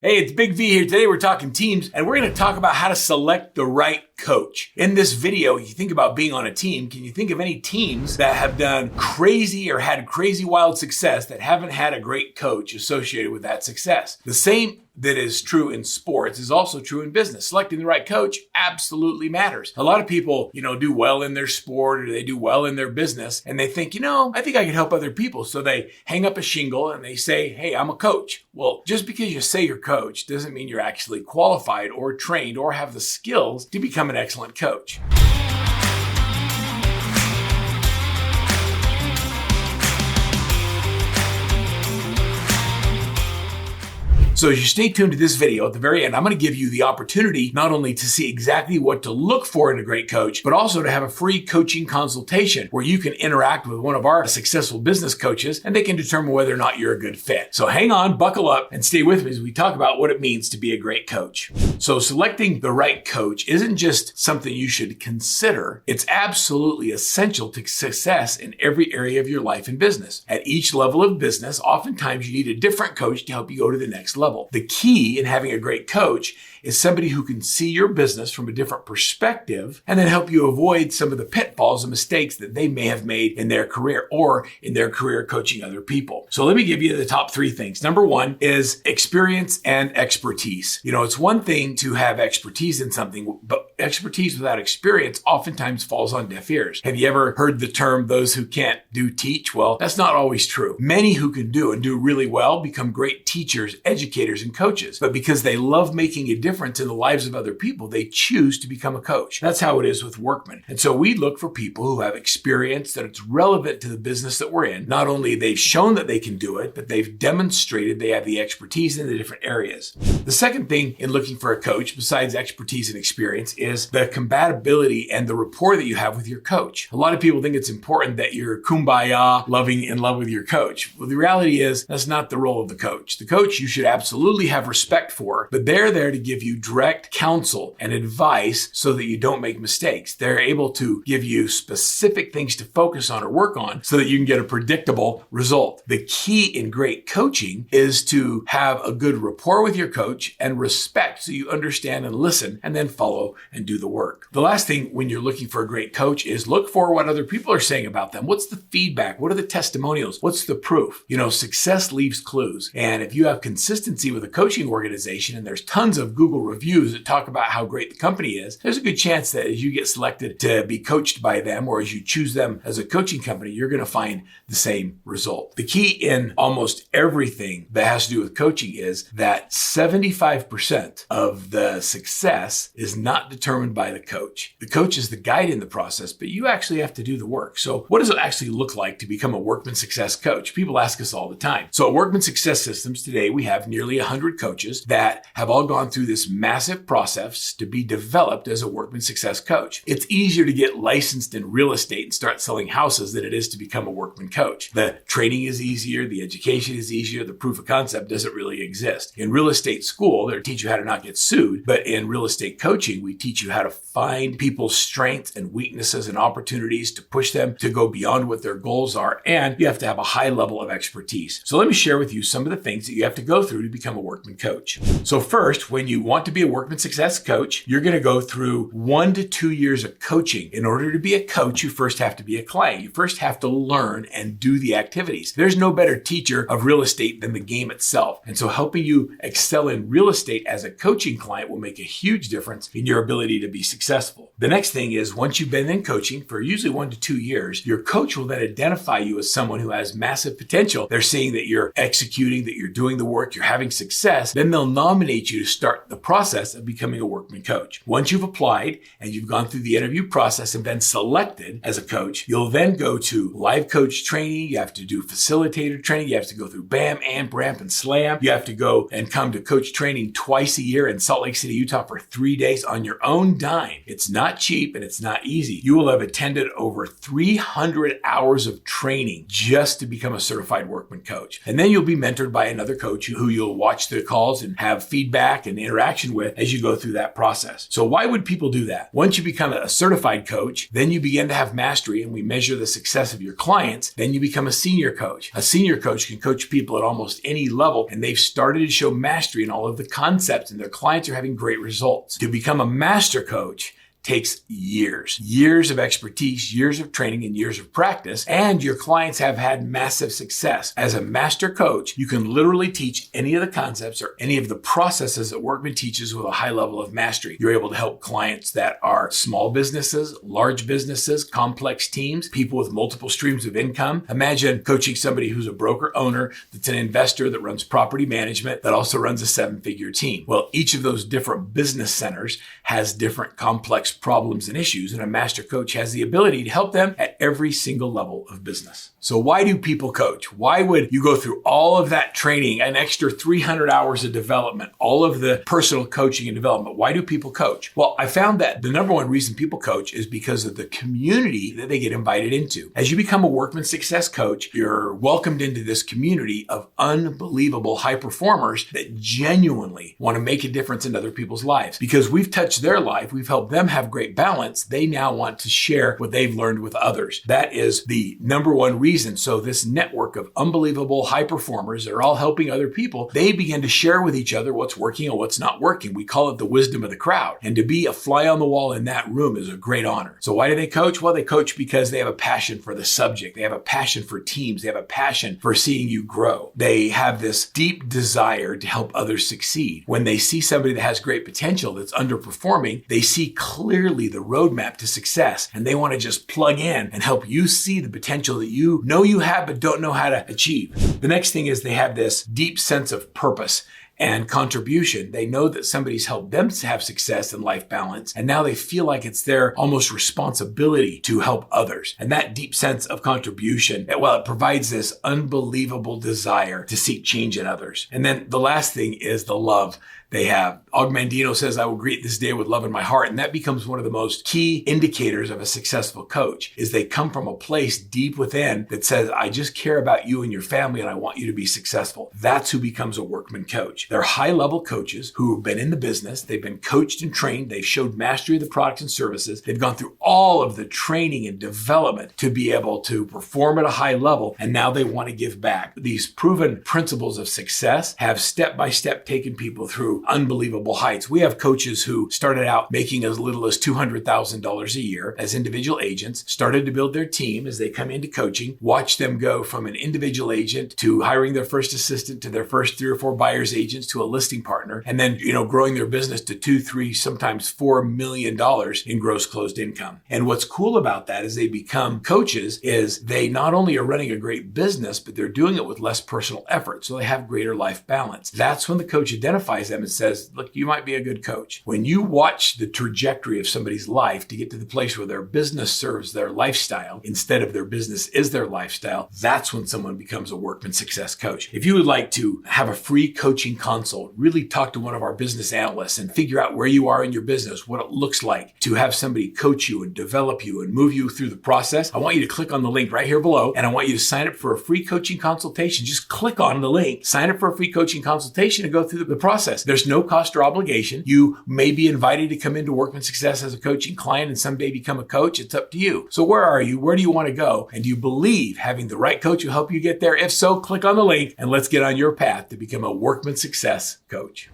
Hey, it's Big V here. Today we're talking teams, and we're going to talk about how to select the right coach. In this video, you think about being on a team. Can you think of any teams that have done crazy or had crazy wild success that haven't had a great coach associated with that success? The same that is true in sports is also true in business. Selecting the right coach absolutely matters. A lot of people, do well in their sport or they do well in their business and they think, I think I can help other people. So they hang up a shingle and they say, hey, I'm a coach. Well, just because you say you're coach doesn't mean you're actually qualified or trained or have the skills to become an excellent coach. So as you stay tuned to this video, at the very end, I'm going to give you the opportunity not only to see exactly what to look for in a great coach, but also to have a free coaching consultation where you can interact with one of our successful business coaches and they can determine whether or not you're a good fit. So hang on, buckle up, and stay with me as we talk about what it means to be a great coach. So selecting the right coach isn't just something you should consider. It's absolutely essential to success in every area of your life and business. At each level of business, oftentimes you need a different coach to help you go to the next level. The key in having a great coach is somebody who can see your business from a different perspective and then help you avoid some of the pitfalls and mistakes that they may have made in their career or in their career coaching other people. So let me give you the top three things. Number one is experience and expertise. It's one thing to have expertise in something, but expertise without experience oftentimes falls on deaf ears. Have you ever heard the term, those who can't do teach? Well, that's not always true. Many who can do and do really well become great teachers, educators, and coaches. But because they love making a difference in the lives of other people, they choose to become a coach. That's how it is with Workman. And so we look for people who have experience that it's relevant to the business that we're in. Not only they've shown that they can do it, but they've demonstrated they have the expertise in the different areas. The second thing in looking for a coach, besides expertise and experience, is the compatibility and the rapport that you have with your coach. A lot of people think it's important that you're kumbaya, loving in love with your coach. Well, the reality is that's not the role of the coach. The coach you should absolutely have respect for, but they're there to give you direct counsel and advice so that you don't make mistakes. They're able to give you specific things to focus on or work on so that you can get a predictable result. The key in great coaching is to have a good rapport with your coach and respect so you understand and listen and then follow and do the work. The last thing when you're looking for a great coach is look for what other people are saying about them. What's the feedback? What are the testimonials? What's the proof? Success leaves clues. And if you have consistency with a coaching organization and there's tons of Google reviews that talk about how great the company is, there's a good chance that as you get selected to be coached by them or as you choose them as a coaching company, you're going to find the same result. The key in almost everything that has to do with coaching is that 75% of the success is not determined by the coach. The coach is the guide in the process, but you actually have to do the work. So what does it actually look like to become a Workman Success coach? People ask us all the time. So at Workman Success Systems today, we have nearly 100 coaches that have all gone through this massive process to be developed as a Workman Success coach. It's easier to get licensed in real estate and start selling houses than it is to become a Workman coach. The training is easier, the education is easier, the proof of concept doesn't really exist. In real estate school, they teach you how to not get sued, but in real estate coaching, we teach you how to find people's strengths and weaknesses and opportunities to push them to go beyond what their goals are, and you have to have a high level of expertise. So let me share with you some of the things that you have to go through to become a Workman coach. So first, when you want to be a Workman Success coach, you're going to go through 1 to 2 years of coaching. In order to be a coach, you first have to be a client. You first have to learn and do the activities. There's no better teacher of real estate than the game itself. And so helping you excel in real estate as a coaching client will make a huge difference in your ability to be successful. The next thing is once you've been in coaching for usually 1 to 2 years, your coach will then identify you as someone who has massive potential. They're seeing that you're executing, that you're doing the work, you're having success. Then they'll nominate you to start the process of becoming a Workman coach. Once you've applied and you've gone through the interview process and been selected as a coach, you'll then go to live coach training. You have to do facilitator training. You have to go through BAM, AMP, RAMP, and SLAM. You have to go and come to coach training twice a year in Salt Lake City, Utah for 3 days on your own dime. It's not not cheap and it's not easy. You will have attended over 300 hours of training just to become a certified Workman coach. And then you'll be mentored by another coach who you'll watch the calls and have feedback and interaction with as you go through that process. So why would people do that? Once you become a certified coach, then you begin to have mastery and we measure the success of your clients. Then you become a senior coach. A senior coach can coach people at almost any level and they've started to show mastery in all of the concepts and their clients are having great results. To become a master coach takes years of expertise, years of training, and years of practice, and your clients have had massive success. As a master coach, you can literally teach any of the concepts or any of the processes that Workman teaches with a high level of mastery. You're able to help clients that are small businesses, large businesses, complex teams, people with multiple streams of income. Imagine coaching somebody who's a broker owner, that's an investor, that runs property management, that also runs a 7-figure team. Well, each of those different business centers has different complex problems and issues, and a master coach has the ability to help them at every single level of business. So why do people coach? Why would you go through all of that training, an extra 300 hours of development, all of the personal coaching and development? Why do people coach? Well, I found that the number one reason people coach is because of the community that they get invited into. As you become a Workman success coach, you're welcomed into this community of unbelievable high performers that genuinely want to make a difference in other people's lives. Because we've touched their life, we've helped them have great balance, they now want to share what they've learned with others. That is the number one reason. So this network of unbelievable high performers that are all helping other people, they begin to share with each other what's working and what's not working. We call it the wisdom of the crowd. And to be a fly on the wall in that room is a great honor. So why do they coach? Well, they coach because they have a passion for the subject. They have a passion for teams. They have a passion for seeing you grow. They have this deep desire to help others succeed. When they see somebody that has great potential that's underperforming, they see clearly the roadmap to success and they want to just plug in and help you see the potential that you know you have but don't know how to achieve. The next thing is they have this deep sense of purpose and contribution. They know that somebody's helped them to have success and life balance, and now they feel like it's their almost responsibility to help others. And that deep sense of contribution, well, it provides this unbelievable desire to seek change in others. And then the last thing is the love they have. Og Mandino says, I will greet this day with love in my heart. And that becomes one of the most key indicators of a successful coach, is they come from a place deep within that says, I just care about you and your family and I want you to be successful. That's who becomes a Workman coach. They're high-level coaches who have been in the business. They've been coached and trained. They've showed mastery of the products and services. They've gone through all of the training and development to be able to perform at a high level. And now they want to give back. These proven principles of success have step-by-step taken people through unbelievable heights. We have coaches who started out making as little as $200,000 a year as individual agents, started to build their team as they come into coaching, watch them go from an individual agent to hiring their first assistant to their first 3 or 4 buyer's agents to a listing partner, and then, growing their business to $2, $3, sometimes $4 million in gross closed income. And what's cool about that is they become coaches is they not only are running a great business, but they're doing it with less personal effort. So they have greater life balance. That's when the coach identifies them and says, look, you might be a good coach. When you watch the trajectory of somebody's life to get to the place where their business serves their lifestyle instead of their business is their lifestyle, that's when someone becomes a Workman success coach. If you would like to have a free coaching consult, really talk to one of our business analysts and figure out where you are in your business, what it looks like to have somebody coach you and develop you and move you through the process, I want you to click on the link right here below and I want you to sign up for a free coaching consultation. Just click on the link, sign up for a free coaching consultation and go through the process. There's no cost or obligation. You may be invited to come into Workman Success as a coaching client and someday become a coach. It's up to you. So where are you? Where do you want to go? And do you believe having the right coach will help you get there? If so, click on the link and let's get on your path to become a Workman Success coach.